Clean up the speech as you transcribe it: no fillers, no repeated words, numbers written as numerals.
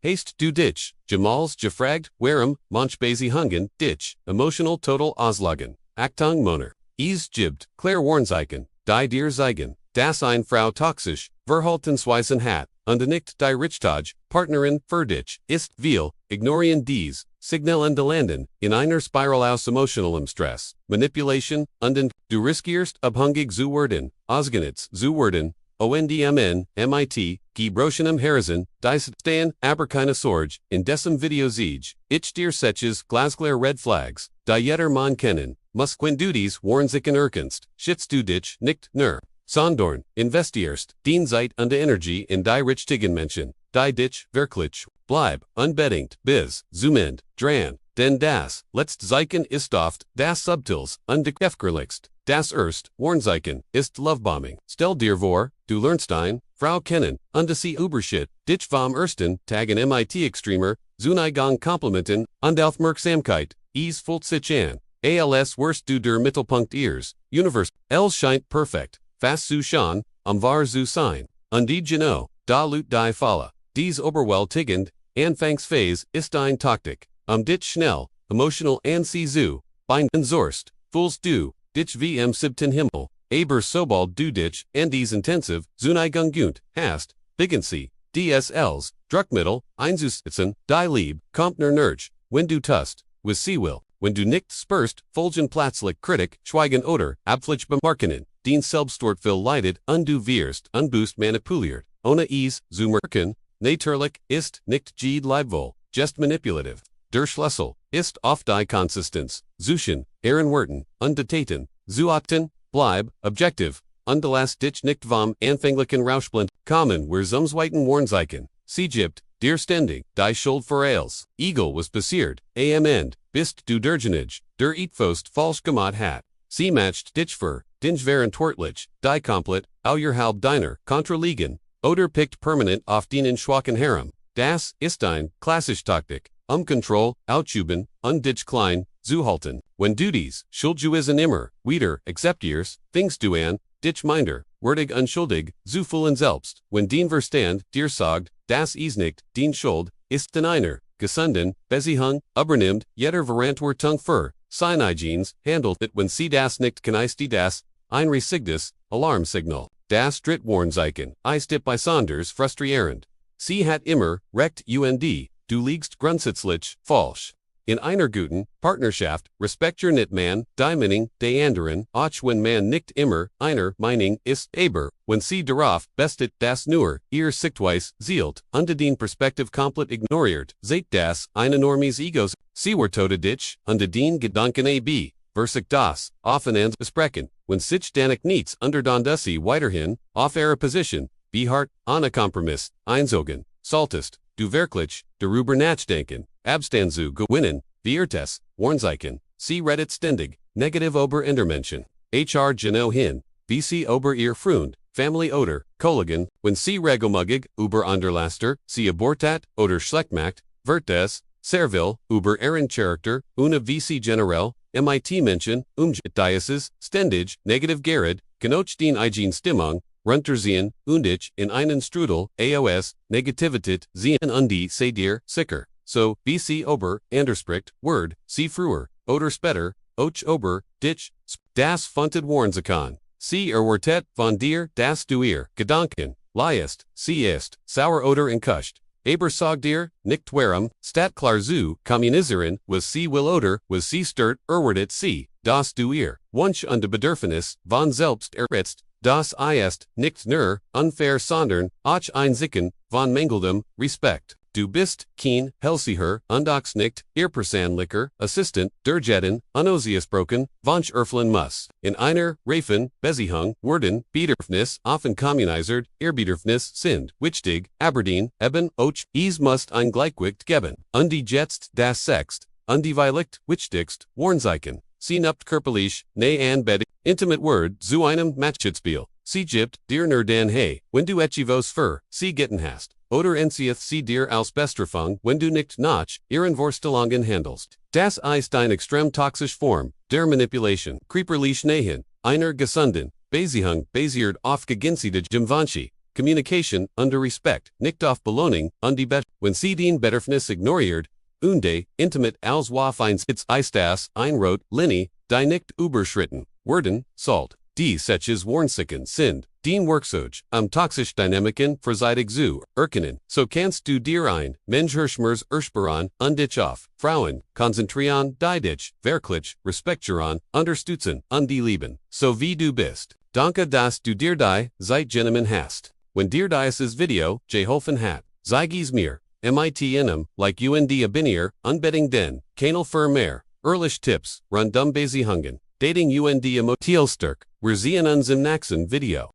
Haste du dich, Jamals gefragt, warum, manch basi hungen, dich, emotional total auslagen, Achtung Moner. Gibt, Claire Warnzeichen, dir zeigen, eine Frau toxisch, Verhaltensweisen hat, und nicht die Richtige, Partnerin, für dich, ist, viel, ignorieren diese, Signalen landen, in einer Spiral aus emotionalem Stress, Manipulation, und du riskierst, abhängig zu werden, ausgenutzt zu werden, ONDMN, MIT, gebrochenem Herzen, dies stan, aber keine Sorge, in diesem Video siege, ich dir setches, glasklar Red Flags, die jeder Mann kennen, muss wenn du dies Warnzeichen erkennst, schützt du dich nicht nur, sondern investierst, den Zeit und Energie in die richtigen Menschen, die dich wirklich, bleib, unbedingt, bis, zum Ende, dran, denn das, Zeichen ist oft, das Subtils, und gefährlichst, das Warnzeichen, ist Lovebombing. Stell dir vor, du lernst ein, Frau kennen, und sie überschit, dich vom ersten, Tag in MIT-Extremer, Zuneigung Komplimenten, und Aufmerksamkeit, fullt sich an, als worst du der Mittelpunkt ihres, Universe, scheint perfekt, fast zu schon, wahr zu sein, und die Geno, da Lut die Falle, dies Oberwältigend, Anfangsphase, ist ein Taktik, dich schnell, emotional an sie zu, binden zorst, fühlst du, dich wie im siebten Himmel, aber sobald du dich, and dies intensiv, Zuneigung hast, beginnen sie, DSLs, Druckmittel, einzusetzen, die Liebe, kommt nerch, wenn du tust, was sie will, wenn du nicht spürst, folgen plötzlich Kritik, Schweigen oder, Abfleisch bemerken, den Selbstwertgefühl leidet, und du wirst, unbewusst manipuliert, ohne es zu merken, natürlich, ist, nicht jede Leibwohl, just manipulativ. Der Schlüssel, ist oft die Konsistenz, zwischen, Ehrenwerten, und Daten, zu achten, bleib, objektiv, und lass dich nicht vom anfänglichen Rauschblind, kommen wir zum zweiten Warnzeichen, sie gibt, dir ständig, die Schuld für alles, Eagle was passiert, am End, bist du derjenige, der etwas falsch gemacht hat, sie matcht dich für, den verantwortlich, die komplett, ihr halb deiner, kontraliegen, oder pickt permanent auf den schwachen Harem, das ist ein, klassisch Taktik, Kontrolle, ausüben, und dich klein, zu halten, wenn du dies, Schuldzuweisungen immer, wieder, akzeptierst, fängst du an, dich minder, würdig unschuldig, zu fühlen selbst, wenn den Verstand, dir sagt, das ist nicht, den Schuld, ist den einer, gesunden, Beziehung, übernimmt, jeder Verantwortung für, seine Genes, handelt it wenn sie das nicht genießt das, ein riesiges, Alarmsignal, das dritte Warnzeichen, ist bei Saunders frustrierend. Sie hat immer, recht du liegst grundsätzlich, falsch. In einer guten Partnerschaft, respektier nicht man, die Meinung, de anderen, auch wenn man nicht immer, einer Meinung ist, aber, wenn sie darauf bestet, das nur, ihr Sichtweise, zielt, unter den Perspektiv komplett ignoriert, seht das, ein enormes Egos, sie wertote dich, unter den Gedanken ab, versich das, offen ans besprechen, wenn sich danik nichts unter sie weiterhin, auf ihre Position, behart, ohne Kompromiss, einzogen, solltest, du wirklich, darüber nachdenken, abstand zu gewinnen, viertes, Warnzeichen, sie redet ständig, negativ ober Intermenschen, Geno hin, wie sie ober ihr Freund, Family oder, Kollegen, wenn sie regelmäßig, über Underlaster, sie abortat, oder schlecht macht, wird es, servil, über ihren Charakter, una wie sie generell, MIT-Menschen, dieses, ständig, negativ gered, genoch den eigen Stimmung, runtersehen, dich, in einen Strudel, AOS, Negativität, sehen und die sei dir, sicher, so, wie sie ober, anderspricht, word, sie früher, oder später, och ober, dich, das funted Warnzeichen, sie erwartet von dir, das du ihr, Gedanken, liest, sie ist, sauer oder enkuscht, aber sag dir, nicht warum, stat klar zu, kommunisieren, was sie will oder, was sie stört, erwartet sie, das du ihr, wunsch und Bedürfnis, von selbst erritzt, das ist, nicht nur, unfair sondern, auch einsicken, von mangelndem, Respekt. Du bist, kein, Hellseher, und auch nicht, Irpersandlicher, Assistent, derjetten, unausgesprochen, vonch erflen muss. In einer, Reifen, Beziehung, werden, Bedürfnis, offen kommuniziert, Bedürfnis sind, wichtig, Aberdeen, eben, och, muss ein Gleichgewicht geben. Und die jetzt, das sechst, und die wichtigst, Warnzeichen. Sie nicht körperlich, ne an Bed, intimate word, zu einem Matchspiel. Sie gibt, dir nur den hey, wenn du etwas für, sie getten hast. Oder entzieth sie dir als Bestrafung, wenn du nicht nach, ihren Vorstellungen handelst. Das ist eine extrem toxische Form, der Manipulation, creeperlich nähen, einer gesunden, Beziehung basiert auf gegenseitigem Wunsch, Communication, under respect, nicht auf Belohnung, die bet. When sie den Bedürfnis ignoriert, und intimate als Wafeins its Eistas, einrot, Linny, die nicht überschritten, werden, salt, die Setches Warnsignale sind, den Workzeuge, toxisch Dynamiken, verseitig zu, erkennen, so kannst du dir ein, Mensch Hirschmers Ersparen, dich auf, Frauen, konzentrieren, dich, wirklich, respektieren, unterstützen, die lieben, so wie du bist. Danke, dass du dir die Zeit genommen hast. Wenn dir dieses Video geholfen hat, zeig mir, mit like abinnier, unbedingt den, Kanal für mehr, ehrliche Tipps, rund Beziehungen, dating emotionale, wir sehen uns im nächsten Video.